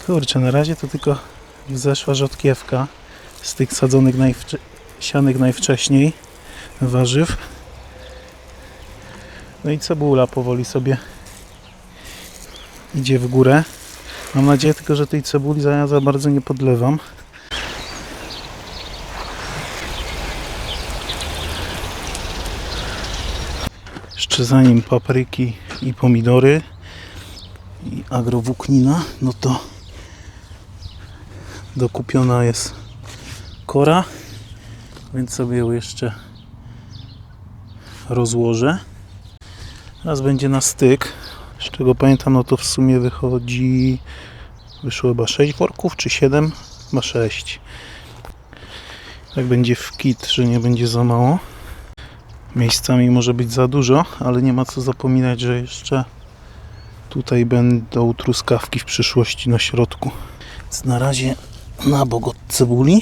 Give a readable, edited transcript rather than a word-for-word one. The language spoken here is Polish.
Kurczę, na razie to tylko wzeszła rzodkiewka z tych sadzonych sianych najwcześniej warzyw. No i cebula powoli sobie idzie w górę. Mam nadzieję tylko, że tej cebuli za bardzo nie podlewam. Jeszcze zanim papryki i pomidory i agrowłóknina, no to dokupiona jest kora, więc sobie ją jeszcze rozłożę. Teraz będzie na styk, z czego pamiętam, no to w sumie wyszło chyba 6 worków, czy 7? Chyba 6. Tak będzie w kit, że nie będzie za mało. Miejscami może być za dużo, ale nie ma co zapominać, że jeszcze tutaj będą truskawki w przyszłości na środku. Więc na razie na bok od cebuli.